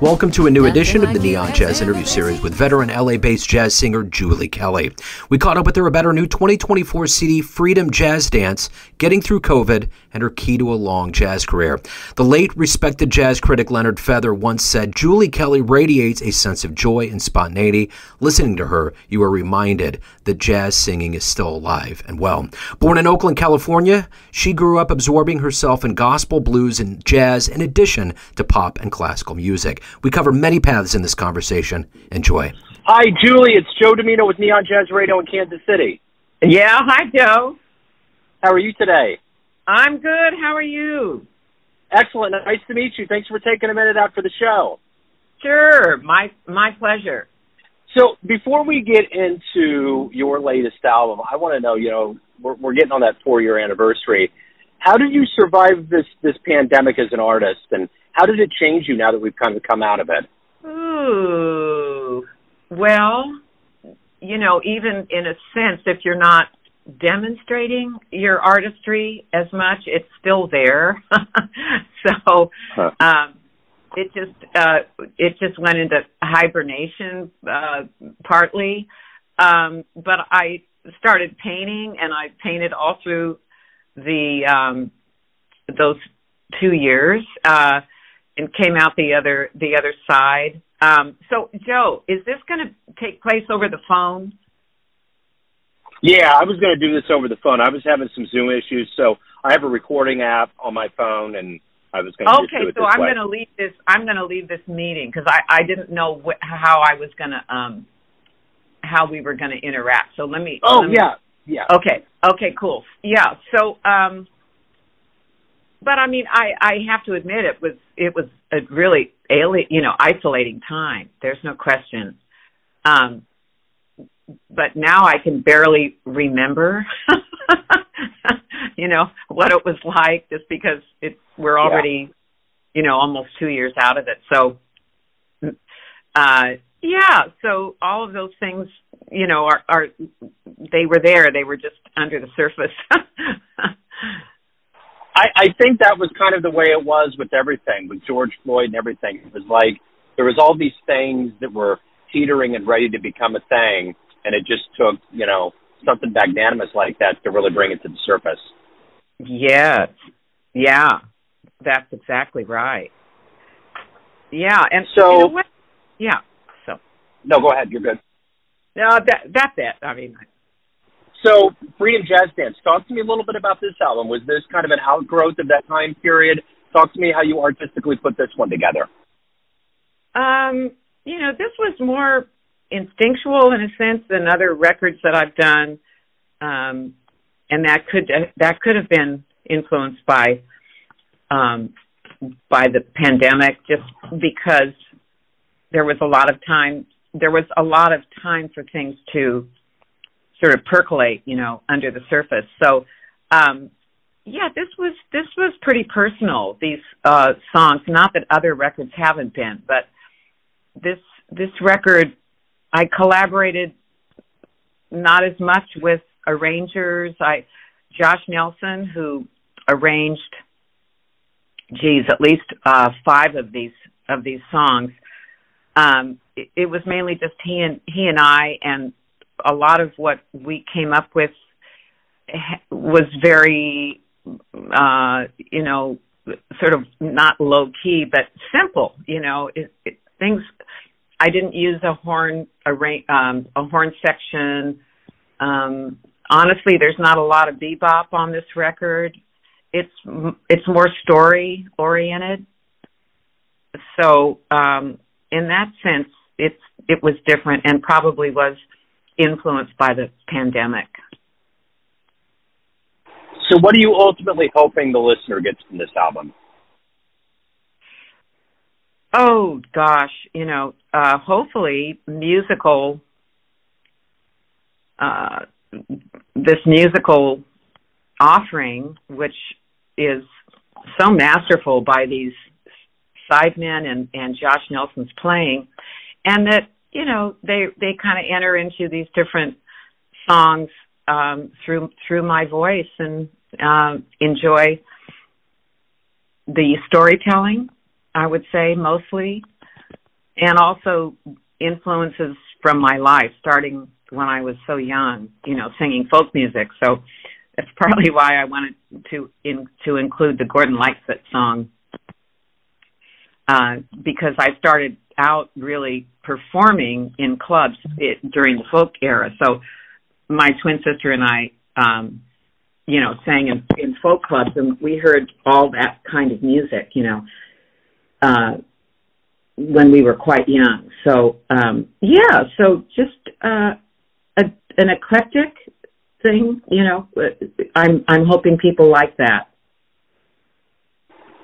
Welcome to a new edition of the Neon Jazz interview series with veteran LA-based jazz singer Julie Kelly. We caught up with her about her new 2024 CD, Freedom Jazz Dance, Getting Through COVID, and her key to a long jazz career. The late respected jazz critic Leonard Feather once said, Julie Kelly radiates a sense of joy and spontaneity. Listening to her, you are reminded that jazz singing is still alive and well. Born in Oakland, California, she grew up absorbing herself in gospel, blues, and jazz in addition to pop and classical music. We cover many paths in this conversation. Enjoy. Hi, Julie. It's Joe Domino with Neon Jazz Radio in Kansas City. Yeah, hi, Joe. How are you today? I'm good. How are you? Excellent. Nice to meet you. Thanks for taking a minute out for the show. Sure. My pleasure. So before we get into your latest album, I want to know, we're getting on that 4-year anniversary. How did you survive this pandemic as an artist, and how did it change you now that we've kind of come out of it? Ooh, well, even in a sense, if you're not demonstrating your artistry as much, it's still there. So it just went into hibernation partly. But I started painting, and I painted all through those 2 years. And came out the other side. So, Joe, is this going to take place over the phone? Yeah, I was going to do this over the phone. I was having some Zoom issues, so I have a recording app on my phone, and I was going to do it this way. Okay, so I'm going to leave this meeting because I didn't know how we were going to interact. So let me. Yeah. Okay, cool. Yeah. So. But I mean, I have to admit it was a really isolating time. There's no question. But now I can barely remember, what it was like, just because we're already, almost 2 years out of it. So, so all of those things, are they were there. They were just under the surface. I think that was kind of the way it was with everything, with George Floyd and everything. It was like there was all these things that were teetering and ready to become a thing, and it just took, something magnanimous like that to really bring it to the surface. Yes. Yeah. That's exactly right. Yeah. And so, yeah. So. No, go ahead. You're good. No, that's it. I mean. So, Freedom Jazz Dance, talk to me a little bit about this album. Was this kind of an outgrowth of that time period? Talk to me how you artistically put this one together. This was more instinctual in a sense than other records that I've done, and that could have been influenced by the pandemic, just because there was a lot of time. There was a lot of time for things to sort of percolate, under the surface. So, this was pretty personal, these songs. Not that other records haven't been, but this record, I collaborated not as much with arrangers. Josh Nelson, who arranged, at least 5 of these songs. It was mainly just he and I, and a lot of what we came up with was very, sort of not low key, but simple. Things. I didn't use a horn section. Honestly, there's not a lot of bebop on this record. It's more story oriented. So in that sense, it was different and probably was influenced by the pandemic. So what are you ultimately hoping the listener gets from this album? Oh, gosh, hopefully this musical offering, which is so masterful by these sidemen and Josh Nelson's playing, and that, they kind of enter into these different songs through my voice and enjoy the storytelling, I would say, mostly, and also influences from my life, starting when I was so young, singing folk music. So that's partly why I wanted to include the Gordon Lightfoot song, because I started out really performing in clubs during the folk era. So my twin sister and I, sang in folk clubs, and we heard all that kind of music, when we were quite young. So, so just an eclectic thing, I'm hoping people like that.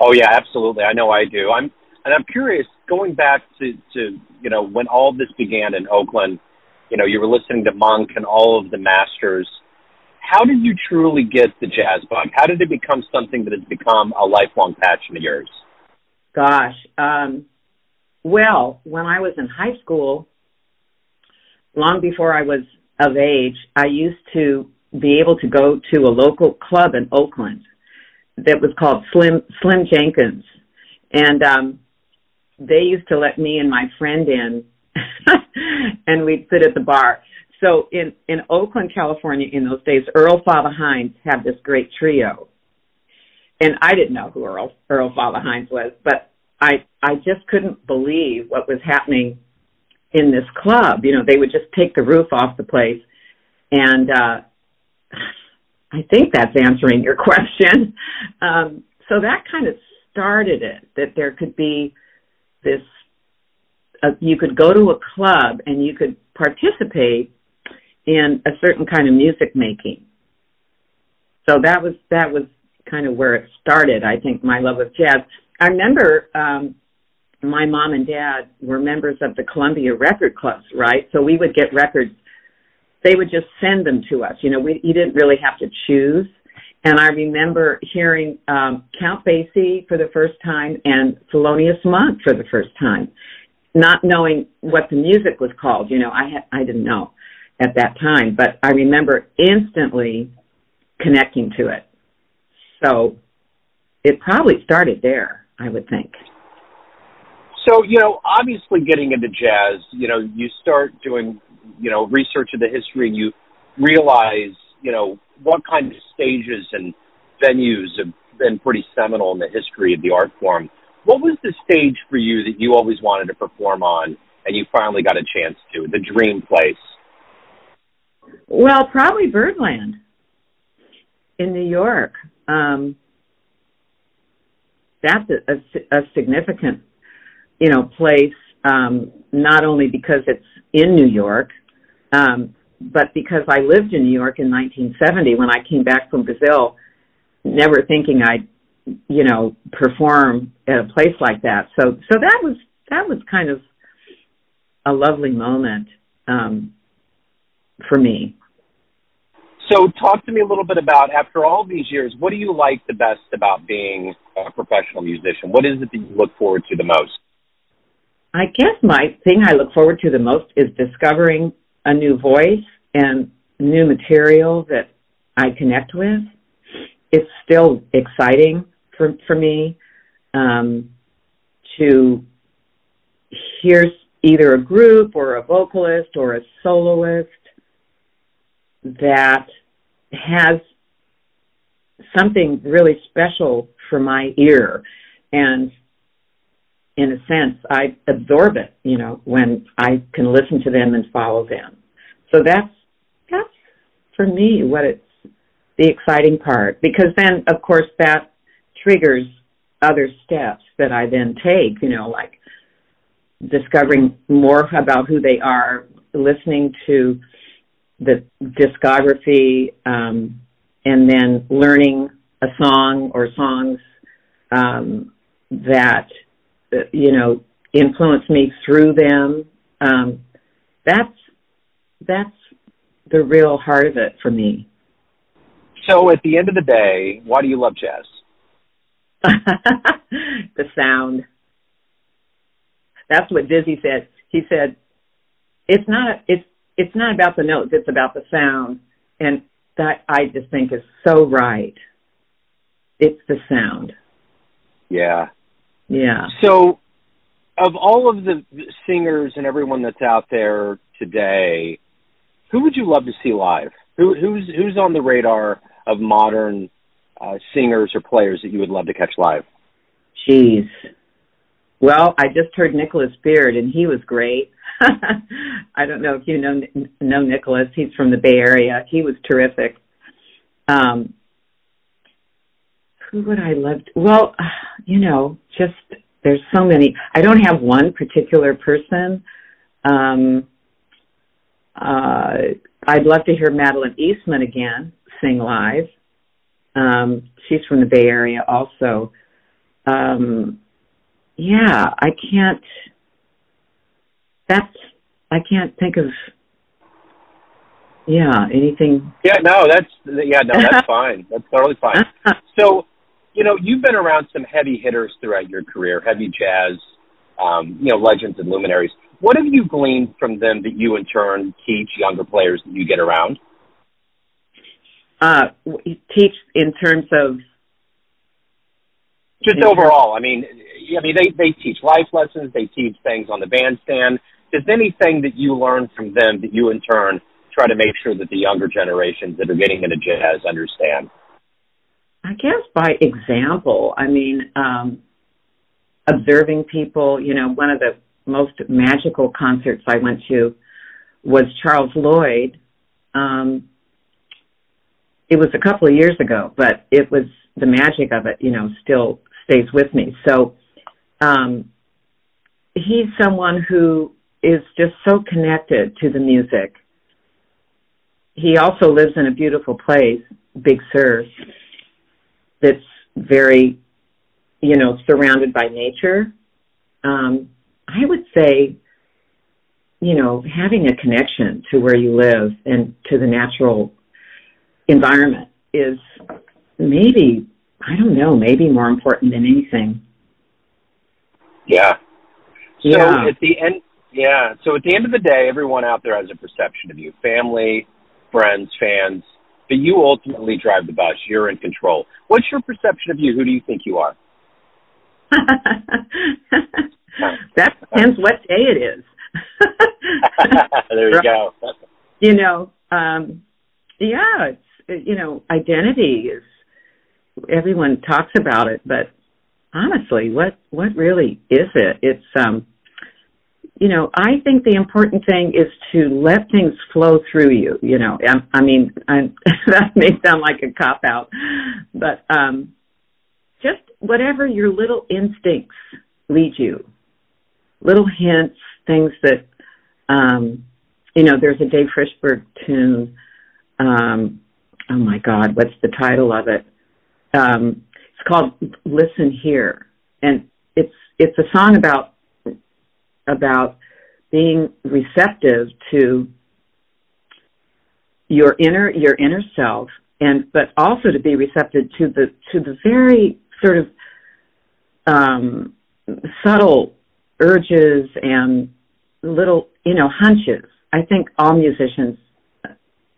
Oh yeah, absolutely. I know I do. I'm curious, going back to when all this began in Oakland, you were listening to Monk and all of the masters. How did you truly get the jazz bug? How did it become something that has become a lifelong passion of yours? Gosh, well, when I was in high school, long before I was of age, I used to be able to go to a local club in Oakland that was called Slim Jenkins. And they used to let me and my friend in, and we'd sit at the bar. So in Oakland, California, in those days, Earl Father Hines had this great trio. And I didn't know who Earl Father Hines was, but I just couldn't believe what was happening in this club. They would just take the roof off the place. And I think that's answering your question. So that kind of started it, that there could be this, you could go to a club and you could participate in a certain kind of music making. So that was kind of where it started, I think, my love of jazz. I remember my mom and dad were members of the Columbia record clubs, right? So we would get records. They would just send them to us. You didn't really have to choose. And I remember hearing Count Basie for the first time and Thelonious Monk for the first time, not knowing what the music was called. I didn't know at that time, but I remember instantly connecting to it. So it probably started there, I would think. So, obviously getting into jazz, you start doing, research of the history, and you realize, what kind of stages and venues have been pretty seminal in the history of the art form. What was the stage for you that you always wanted to perform on and you finally got a chance to, the dream place? Well, probably Birdland in New York. That's a significant, place, not only because it's in New York, but because I lived in New York in 1970 when I came back from Brazil, never thinking I'd, perform at a place like that. So that was kind of a lovely moment for me. So talk to me a little bit about, after all these years, what do you like the best about being a professional musician? What is it that you look forward to the most? I guess my thing I look forward to the most is discovering a new voice and new material that I connect with. It's still exciting for me to hear either a group or a vocalist or a soloist that has something really special for my ear. And in a sense, I absorb it, when I can listen to them and follow them. So that's for me what it's the exciting part, because then, of course, that triggers other steps that I then take, like discovering more about who they are, listening to the discography, and then learning a song or songs that, influence me through them. That's the real heart of it for me. So at the end of the day, why do you love jazz? The sound. That's what Dizzy said. He said, it's not about the notes, it's about the sound. And that I just think is so right. It's the sound. Yeah. Yeah. So of all of the singers and everyone that's out there today, who would you love to see live? Who's on the radar of modern singers or players that you would love to catch live? Jeez. Well, I just heard Nicholas Beard, and he was great. I don't know if you know Nicholas. He's from the Bay Area. He was terrific. Who would I love to? Well, just there's so many. I don't have one particular person. I'd love to hear Madeline Eastman again sing live. She's from the Bay Area also. I can't think of anything. That's fine. That's totally fine. So, you've been around some heavy hitters throughout your career, heavy jazz, legends and luminaries. What have you gleaned from them that you in turn teach younger players that you get around? Teach in terms of just overall. They teach life lessons. They teach things on the bandstand. Is there anything that you learn from them that you in turn try to make sure that the younger generations that are getting into jazz understand? I guess by example. Observing people. One of the most magical concerts I went to was Charles Lloyd. It was a couple of years ago, but it was the magic of it, still stays with me. So he's someone who is just so connected to the music. He also lives in a beautiful place, Big Sur, that's very, surrounded by nature. I would say, having a connection to where you live and to the natural environment is maybe more important than anything. Yeah. So at the end of the day, everyone out there has a perception of you, family, friends, fans, but you ultimately drive the bus. You're in control. What's your perception of you? Who do you think you are? That depends what day it is. There you go. It's, identity is, everyone talks about it, but honestly, what really is it? It's, I think the important thing is to let things flow through you, that may sound like a cop-out, but just whatever your little instincts lead you, little hints, things that, there's a Dave Frishberg tune, oh my God, what's the title of it? It's called Listen Here, and it's a song about being receptive to your inner self, but also to be receptive to the very sort of subtle urges and little hunches. I think all musicians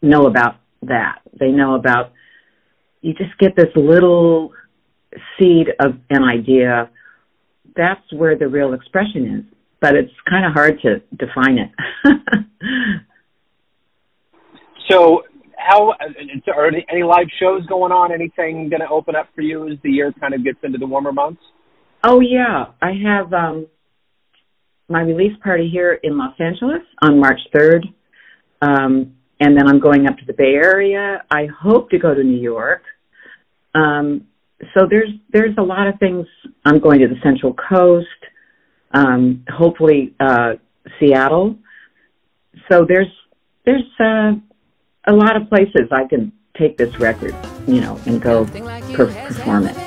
know about that. They know about, you just get this little seed of an idea. That's where the real expression is, but it's kind of hard to define it. So are any live shows going on? Anything going to open up for you as the year kind of gets into the warmer months? Oh, yeah. I have my release party here in Los Angeles on March 3rd. And then I'm going up to the Bay Area. I hope to go to New York. So there's a lot of things. I'm going to the Central Coast, hopefully Seattle. So there's a lot of places I can take this record, and go perform it.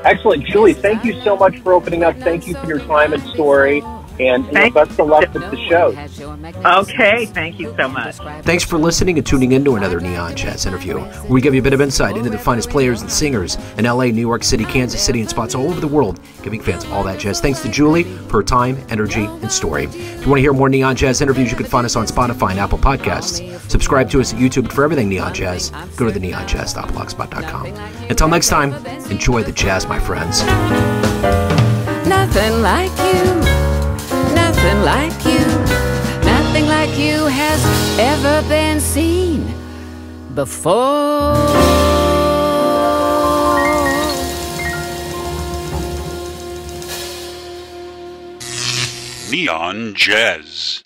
Excellent. Julie, thank you so much for opening up. Thank you for your time and story. And best of luck with the show. Okay, thank you so much. Thanks for listening and tuning in to another Neon Jazz interview, where we give you a bit of insight into the finest players and singers in LA, New York City, Kansas City, and spots all over the world, giving fans all that jazz. Thanks to Julie for her time, energy, and story. If you want to hear more Neon Jazz interviews, you can find us on Spotify and Apple Podcasts. Subscribe to us at YouTube for everything Neon Jazz. Go to theneonjazz.blogspot.com. Until next time, enjoy the jazz, my friends. Nothing like you, nothing like you, nothing like you has ever been seen before. Neon Jazz.